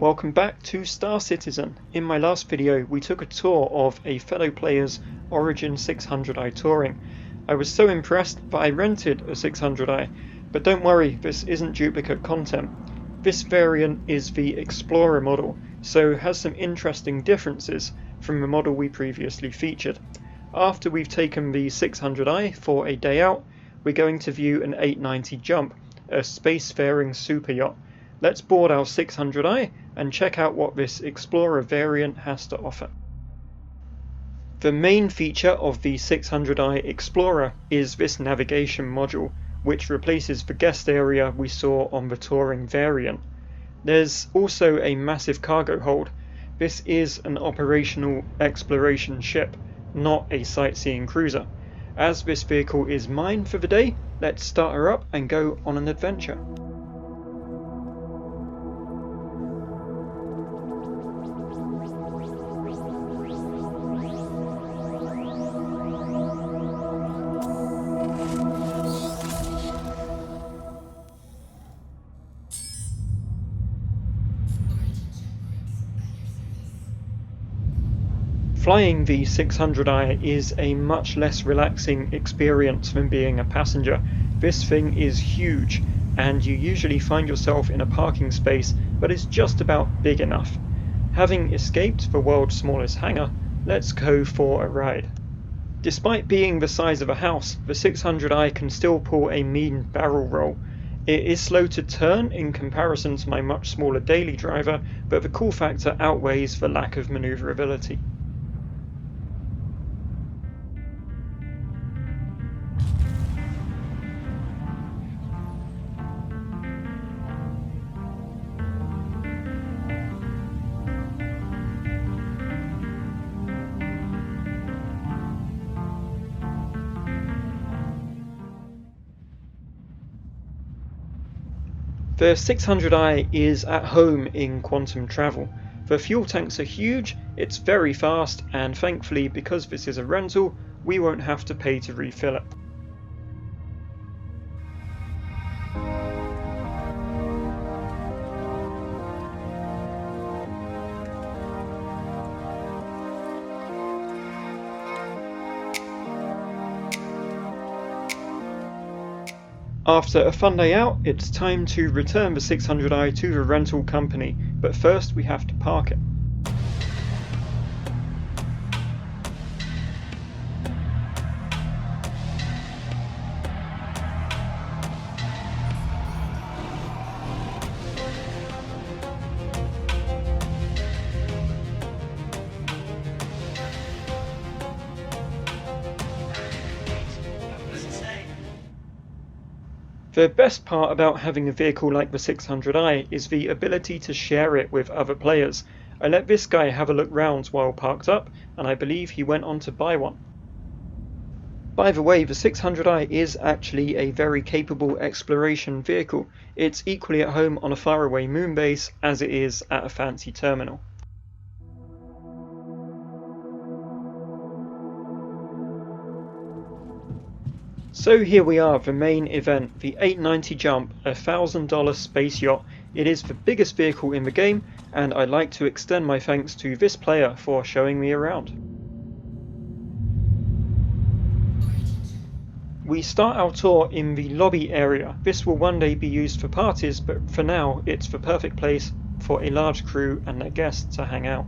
Welcome back to Star Citizen. In my last video we took a tour of a fellow player's Origin 600i touring. I was so impressed that I rented a 600i, but don't worry, this isn't duplicate content. This variant is the Explorer model, so has some interesting differences from the model we previously featured. After we've taken the 600i for a day out, we're going to view an 890 Jump, a spacefaring super yacht. Let's board our 600i and check out what this Explorer variant has to offer. The main feature of the 600i Explorer is this navigation module, which replaces the guest area we saw on the touring variant. There's also a massive cargo hold. This is an operational exploration ship, not a sightseeing cruiser. As this vehicle is mine for the day, let's start her up and go on an adventure. Flying the 600i is a much less relaxing experience than being a passenger. This thing is huge, and you usually find yourself in a parking space that is just about big enough. Having escaped the world's smallest hangar, let's go for a ride. Despite being the size of a house, the 600i can still pull a mean barrel roll. It is slow to turn in comparison to my much smaller daily driver, but the cool factor outweighs the lack of maneuverability. The 600i is at home in quantum travel. The fuel tanks are huge, it's very fast, and thankfully because this is a rental, we won't have to pay to refill it. After a fun day out, it's time to return the 600i to the rental company, but first we have to park it. The best part about having a vehicle like the 600i is the ability to share it with other players. I let this guy have a look round while parked up, and I believe he went on to buy one. By the way, the 600i is actually a very capable exploration vehicle. It's equally at home on a faraway moon base as it is at a fancy terminal. So here we are, the main event, the 890 Jump, a $1,000 space yacht. It is the biggest vehicle in the game, and I'd like to extend my thanks to this player for showing me around. We start our tour in the lobby area. This will one day be used for parties, but for now it's the perfect place for a large crew and their guests to hang out.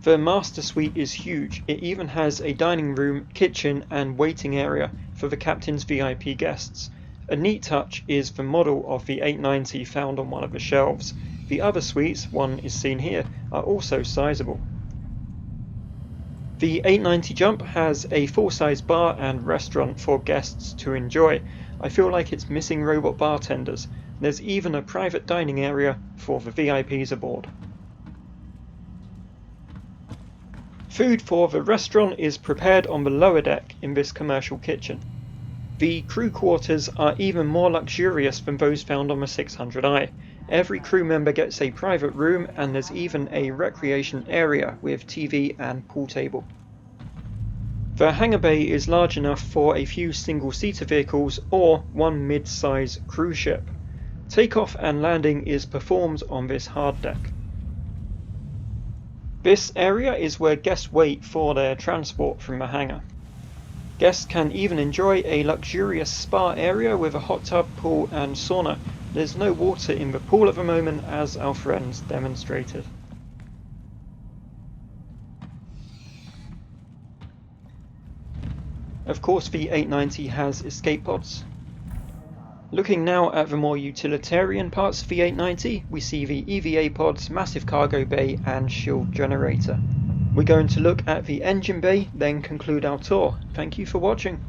The master suite is huge. It even has a dining room, kitchen and waiting area for the captain's VIP guests. A neat touch is the model of the 890 found on one of the shelves. The other suites, one is seen here, are also sizable. The 890 Jump has a full-size bar and restaurant for guests to enjoy. I feel like it's missing robot bartenders. There's even a private dining area for the VIPs aboard. Food for the restaurant is prepared on the lower deck in this commercial kitchen. The crew quarters are even more luxurious than those found on the 600i. Every crew member gets a private room, and there's even a recreation area with TV and pool table. The hangar bay is large enough for a few single-seater vehicles or one mid-size cruise ship. Takeoff and landing is performed on this hard deck. This area is where guests wait for their transport from the hangar. Guests can even enjoy a luxurious spa area with a hot tub, pool and sauna. There's no water in the pool at the moment, as our friends demonstrated. Of course, the 890 has escape pods. Looking now at the more utilitarian parts of the 890, we see the EVA pods, massive cargo bay and shield generator. We're going to look at the engine bay, then conclude our tour. Thank you for watching.